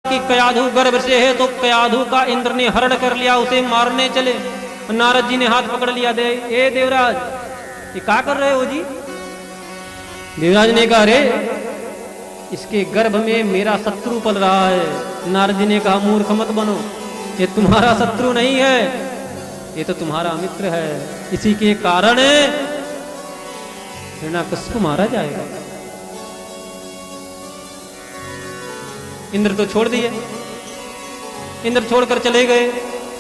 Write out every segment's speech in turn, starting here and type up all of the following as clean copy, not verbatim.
कि कयाधु गर्भ से है, तो कयाधु का इंद्र ने हरण कर लिया, उसे मारने चले। नारद जी ने हाथ पकड़ लिया, ए देवराज ये क्या कर रहे हो जी? देवराज ने कहा, अरे इसके गर्भ में मेरा शत्रु पल रहा है। नारद जी ने कहा, मूर्ख मत बनो, ये तुम्हारा शत्रु नहीं है, ये तो तुम्हारा मित्र है। इसी के कारण हिरण्यकश्यप को मारा जाएगा। इंद्र तो छोड़ दिए, इंद्र छोड़कर चले गए।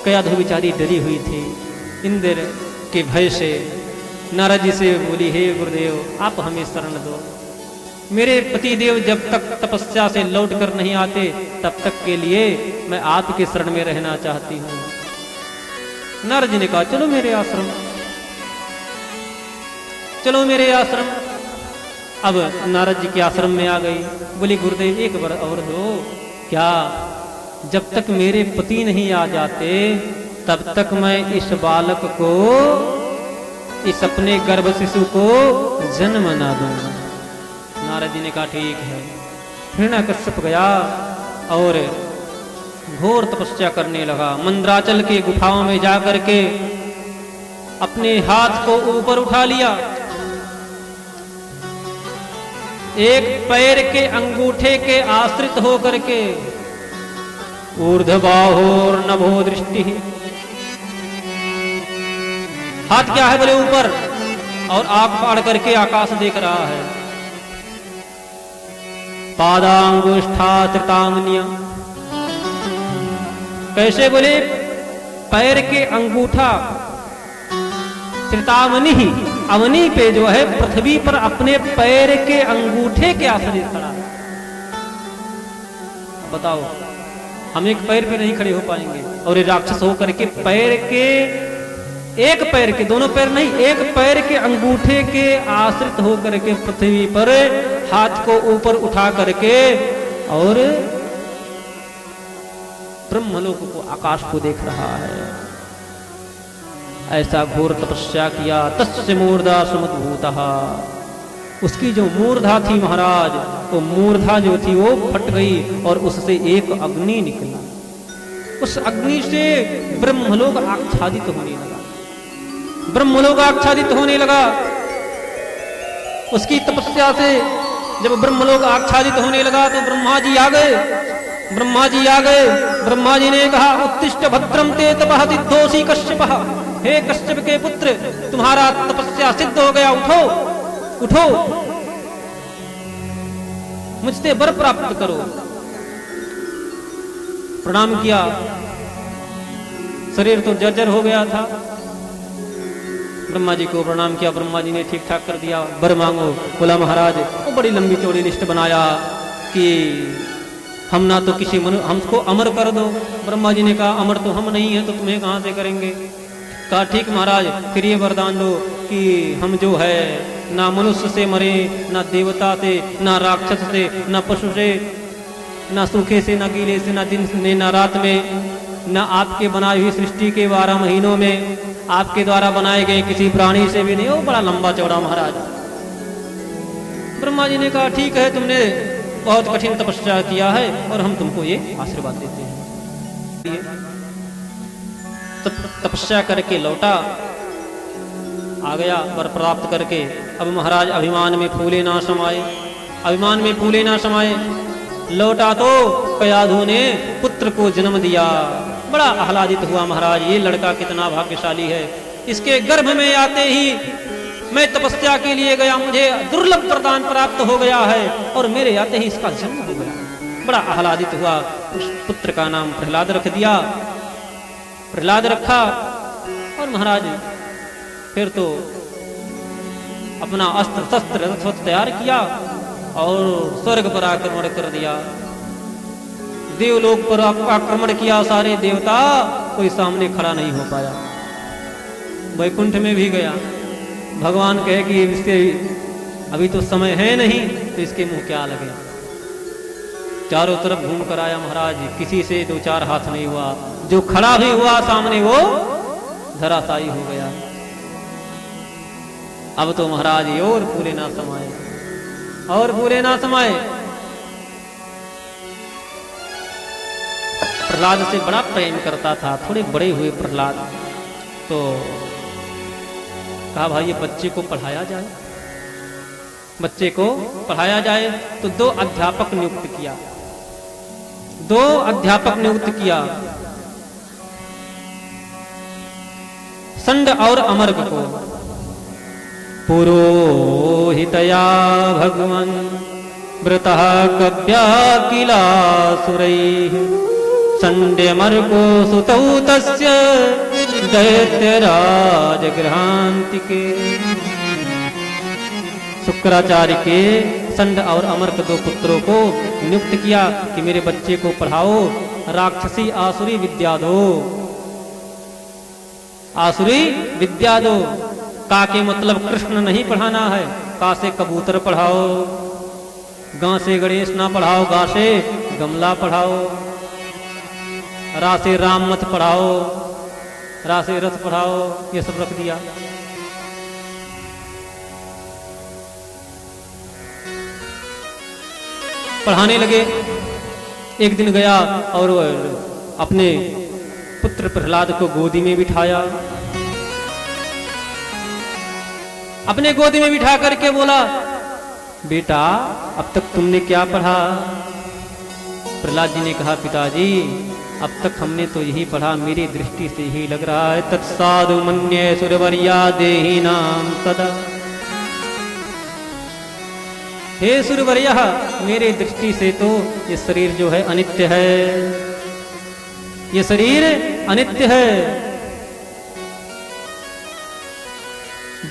कयाधु बेचारी डरी हुई थी इंद्र के भय से। नारद जी से बोली, हे गुरुदेव आप हमें शरण दो, मेरे पति देव जब तक तपस्या से लौट कर नहीं आते तब तक के लिए मैं आपके शरण में रहना चाहती हूं। नारद जी ने कहा, चलो मेरे आश्रम, चलो मेरे आश्रम। अब नारद जी के आश्रम में आ गई। बोली, गुरुदेव एक बार और दो, क्या जब तक मेरे पति नहीं आ जाते तब तक मैं इस बालक को, इस अपने गर्भ शिशु को जन्म ना दूंगा। नारद जी ने कहा, ठीक है। हिरण्यकश्यप गया और घोर तपस्या करने लगा। मंद्राचल के गुफाओं में जाकर के अपने हाथ को ऊपर उठा लिया, एक पैर के अंगूठे के आश्रित होकर के, ऊर्ध्वबाहोर नभो दृष्टि, हाथ क्या है बोले ऊपर, और आंख फाड़ करके आकाश देख रहा है। पादांगुष्ठा त्रितांगनिया, कैसे बोले, पैर के अंगूठा त्रितामनी ही, अवनी पे जो है पृथ्वी पर अपने पैर के अंगूठे के आश्रित खड़ा है। बताओ, हम एक पैर पे नहीं खड़े हो पाएंगे, और ये राक्षस होकर के पैर के, एक पैर के, दोनों पैर नहीं, एक पैर के अंगूठे के आश्रित होकर के पृथ्वी पर हाथ को ऊपर उठा करके और ब्रह्मलोक को, आकाश को देख रहा है। ऐसा घोर तपस्या किया। तस्य मूर्धा समुद्भूतः, उसकी जो मूर्धा थी महाराज, तो मूर्धा जो थी वो फट गई और उससे एक अग्नि निकला। उस अग्नि से ब्रह्मलोक आच्छादित होने लगा, ब्रह्मलोक आच्छादित होने लगा। उसकी तपस्या से जब ब्रह्मलोक आच्छादित होने लगा तो ब्रह्मा जी आ गए, ब्रह्मा जी आ गए। ब्रह्मा जी ने कहा, उत्तिष्ठ भद्रम ते तपः सिद्धोषि कश्यपः, हे कश्यप के पुत्र तुम्हारा तपस्या सिद्ध हो गया, उठो उठो, मुझसे वर प्राप्त करो। प्रणाम किया, शरीर तो जर्जर हो गया था। ब्रह्मा जी को प्रणाम किया, ब्रह्मा जी ने ठीक ठाक कर दिया। वर मांगो। बोला, महाराज वो बड़ी लंबी चौड़ी लिस्ट बनाया कि हम ना तो किसी हमको अमर कर दो। ब्रह्मा जी ने कहा, अमर तो हम नहीं है तो तुम्हें कहां से करेंगे। कहा, ठीक महाराज, फिर ये वरदान दो कि हम जो है ना मनुष्य से मरे, ना देवता से, ना राक्षस से, ना पशु से, ना सूखे से, ना गीले से, ना दिन से, ना रात में, ना आपके बनाई हुई सृष्टि के 12 महीनों में आपके द्वारा बनाए गए किसी प्राणी से भी नहीं। वो बड़ा लंबा चौड़ा महाराज। ब्रह्मा जी ने कहा, ठीक है, तुमने बहुत कठिन तपस्या किया है और हम तुमको ये आशीर्वाद देते हैं। तपस्या करके लौटा, आ गया वर प्राप्त करके। अब महाराज अभिमान में फूले ना समाये, अभिमान में फूले ना समाये। लौटा तो कयाधु ने पुत्र को जन्म दिया। बड़ा आह्लादित हुआ महाराज, ये लड़का कितना भाग्यशाली है, इसके गर्भ में आते ही मैं तपस्या के लिए गया, मुझे दुर्लभ वरदान प्राप्त हो गया है और मेरे आते ही इसका जन्म हो गया। बड़ा आह्लादित हुआ। उस पुत्र का नाम प्रहलाद रख दिया, प्रहलाद रखा। और महाराज फिर तो अपना अस्त्र शस्त्र रथ तैयार किया और स्वर्ग पर आक्रमण कर दिया। देवलोक पर आक्रमण किया, सारे देवता, कोई सामने खड़ा नहीं हो पाया। वैकुंठ में भी गया, भगवान कहे कि इसके अभी तो समय है नहीं तो इसके मुंह क्या लगे। चारों तरफ घूम कर आया महाराज, किसी से 2-4 हाथ नहीं हुआ। जो खड़ा भी हुआ सामने वो धराशायी हो गया। अब तो महाराज ये और पूरे ना समाये, और पूरे ना समाये। प्रहलाद से बड़ा प्रेम करता था। थोड़े बड़े हुए प्रहलाद तो कहा भाई ये बच्चे को पढ़ाया जाए, बच्चे को पढ़ाया जाए। तो 2 अध्यापक नियुक्त किया, 2 अध्यापक नियुक्त किया, संड और अमर्क को। पुरोहितया भगवान व्रतः कव्या किलासुरैः संड्यमर्को सुतौ तस्य दैत्यराज गृहांतिके। शुक्राचार्य के संड और अमर्क 2 पुत्रों को नियुक्त किया कि मेरे बच्चे को पढ़ाओ, राक्षसी आसुरी विद्या दो, आसुरी विद्या दो। का के मतलब कृष्ण नहीं पढ़ाना है, का से कबूतर पढ़ाओ, गा से गणेश ना पढ़ाओ, गा से गमला पढ़ाओ, रा से राम मत पढ़ाओ, रा से रथ पढ़ाओ, ये सब रख दिया। पढ़ाने लगे। एक दिन गया और अपने पुत्र प्रहलाद को गोदी में बिठाया, अपने गोदी में बिठा करके बोला बेटा अब तक तुमने क्या पढ़ा? प्रहलाद जी ने कहा पिताजी अब तक हमने तो यही पढ़ा, मेरी दृष्टि से यही लग रहा है। तत्साधु मन्ये सुरवर्या देहि नाम सदा। हे सुरवर्या मेरे दृष्टि से तो ये शरीर जो है अनित्य है, ये शरीर अनित्य है।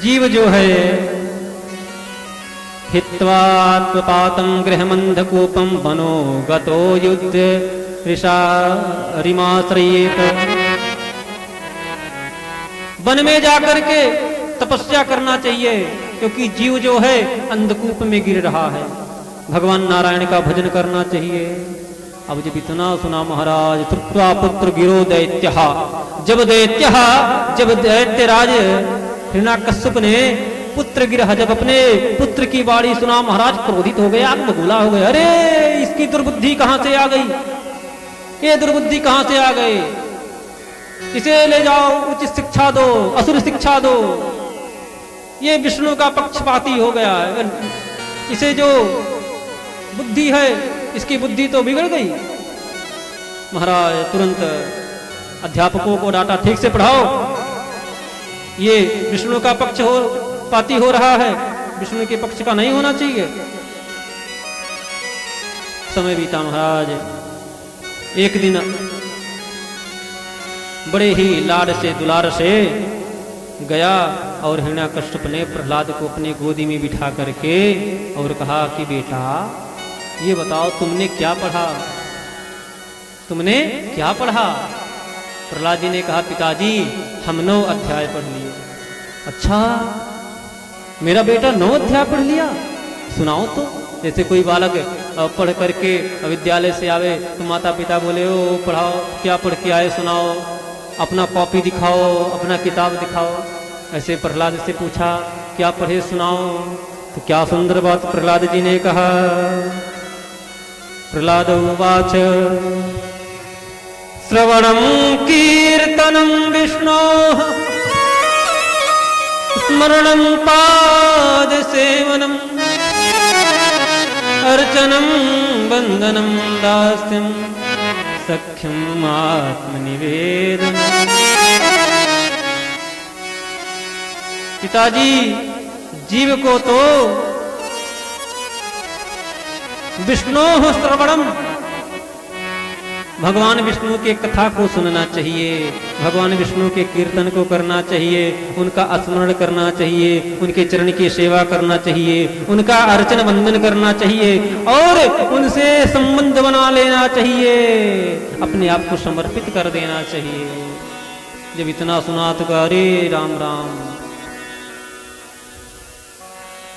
जीव जो है हित्वात्मपातं गृहमंधकूपं वनो गतो युद्ध ऋषा रिमाश्रयेत। वन में जाकर के तपस्या करना चाहिए, क्योंकि जीव जो है अंधकूप में गिर रहा है। भगवान नारायण का भजन करना चाहिए। अब जब इतना सुना महाराज, श्रुत्वा पुत्र गिरो दैत्यः, जब दैत्यराज हिरण्याकश्यप ने पुत्र गिरा, जब अपने पुत्र की बाणी सुना महाराज क्रोधित हो गए, आग बबूला हो गए। अरे इसकी दुर्बुद्धि कहां से आ गई, ये दुर्बुद्धि कहां से आ गई, इसे ले जाओ उचित शिक्षा दो, असुर शिक्षा दो। ये विष्णु का पक्षपाती हो गया है, इसे जो बुद्धि है इसकी बुद्धि तो बिगड़ गई। महाराज तुरंत अध्यापकों को डांटा, ठीक से पढ़ाओ, ये विष्णु का पक्ष हो पाती हो रहा है, विष्णु के पक्ष का नहीं होना चाहिए। समय बीता महाराज। एक दिन बड़े ही लाड से दुलार से गया और हिरण्याकश्यप ने प्रहलाद को अपनी गोदी में बिठा करके और कहा कि बेटा ये बताओ तुमने क्या पढ़ा, तुमने क्या पढ़ा? प्रहलाद जी ने कहा पिताजी हम 9 अध्याय पढ़ लिए। अच्छा मेरा बेटा 9 अध्याय पढ़ लिया, सुनाओ तो। जैसे कोई बालक पढ़ करके विद्यालय से आवे तो माता पिता बोले ओ पढ़ाओ, क्या पढ़ के आए सुनाओ, अपना कॉपी दिखाओ, अपना किताब दिखाओ। ऐसे प्रहलाद से पूछा क्या पढ़े सुनाओ, तो क्या सुंदर बात प्रहलाद जी ने कहा। प्रहलाद उवाच श्रवणं कीर्तनं विष्णोः स्मरणं पादसेवनम् अर्चनं वंदनं दास्यं सख्यम् आत्मनिवेदनम्। पिताजी जीव को तो विष्णोः श्रवणम, भगवान विष्णु के कथा को सुनना चाहिए, भगवान विष्णु के कीर्तन को करना चाहिए, उनका स्मरण करना चाहिए, उनके चरण की सेवा करना चाहिए, उनका अर्चन वंदन करना चाहिए और उनसे संबंध बना लेना चाहिए, अपने आप को समर्पित कर देना चाहिए। जब इतना सुना तो अरे राम राम,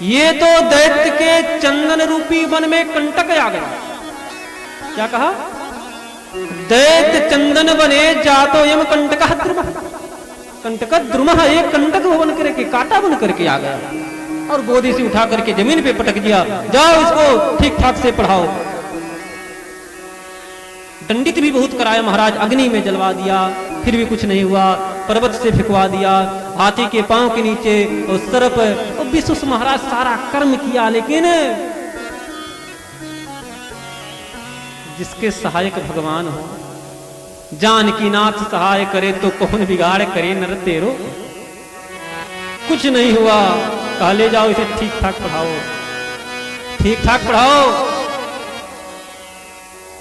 ये तो दैत्य के चंदन रूपी वन में कंटक आ गया। क्या कहा? दैत्य चंदन बने जातो यम कंटक द्रुमः, कंटक द्रुमः, एक कंटक बन करके कांटा बन करके आ गया और गोदी से उठा करके जमीन पे पटक दिया। जाओ इसको ठीक ठाक से पढ़ाओ। दंडित भी बहुत कराया महाराज, अग्नि में जलवा दिया, फिर भी कुछ नहीं हुआ। पर्वत से फेंकवा दिया, हाथी के पांव के नीचे और सर्प, और विश्व महाराज सारा कर्म किया, लेकिन जिसके सहायक भगवान हो, जानकी नाथ सहाय करे तो कौन बिगाड़ करे नर तेरो। कुछ नहीं हुआ। कहा ले जाओ इसे, ठीक ठाक पढ़ाओ, ठीक ठाक पढ़ाओ।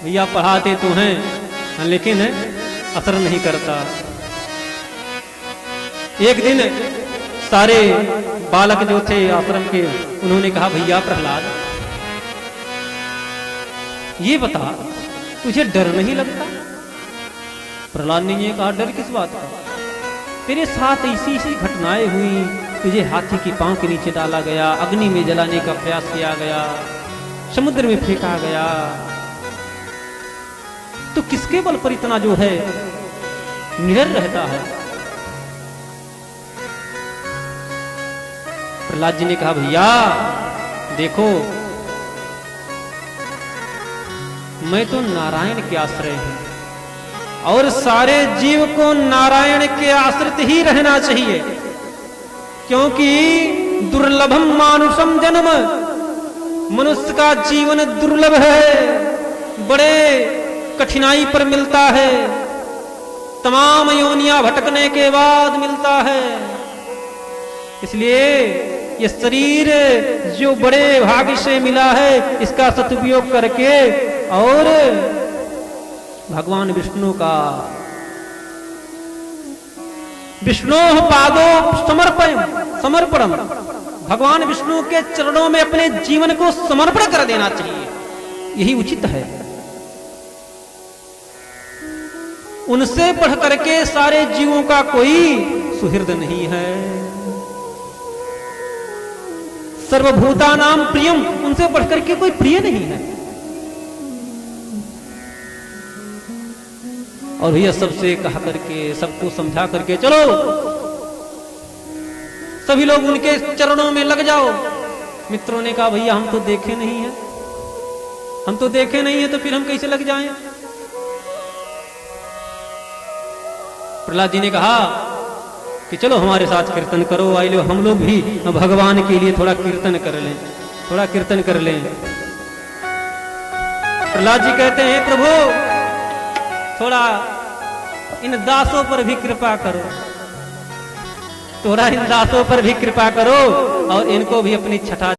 भैया पढ़ाते तो हैं लेकिन असर नहीं करता। एक दिन सारे बालक जो थे आश्रम के, उन्होंने कहा भैया प्रहलाद, ये बता तुझे डर नहीं लगता? प्रहलाद ने ये कहा, डर किस बात का? तेरे साथ ऐसी ऐसी घटनाएं हुई, तुझे हाथी की पांव के नीचे डाला गया, अग्नि में जलाने का प्रयास किया गया, समुद्र में फेंका गया, तो किसके बल पर इतना जो है निडर रहता है? प्रहलाद जी ने कहा भैया देखो, मैं तो नारायण के आश्रय हूं, और सारे जीव को नारायण के आश्रित ही रहना चाहिए, क्योंकि दुर्लभम मानुषम जन्म, मनुष्य का जीवन दुर्लभ है, बड़े कठिनाई पर मिलता है, तमाम योनियां भटकने के बाद मिलता है। इसलिए ये शरीर जो बड़े भाग्य से मिला है, इसका सदुपयोग करके और भगवान विष्णु का, विष्णु पादो समर्पणम, भगवान विष्णु के चरणों में अपने जीवन को समर्पण कर देना चाहिए, यही उचित है। उनसे बढ़ करके सारे जीवों का कोई सुहृद नहीं है। सर्वभूतानाम प्रियम, उनसे बढ़कर के कोई प्रिय नहीं है। और भैया सबसे कहा करके, सबको समझा करके चलो, सभी लोग उनके चरणों में लग जाओ। मित्रों ने कहा भैया हम तो देखे नहीं है, हम तो देखे नहीं है, तो फिर हम कैसे लग जाएं? प्रहलाद जी ने कहा कि चलो हमारे साथ कीर्तन करो, आई लो हम लोग भी भगवान के लिए थोड़ा कीर्तन कर लें, थोड़ा कीर्तन कर लें। प्रहलाद जी कहते हैं प्रभु थोड़ा इन दासों पर भी कृपा करो, थोड़ा इन दासों पर भी कृपा करो और इनको भी अपनी छठा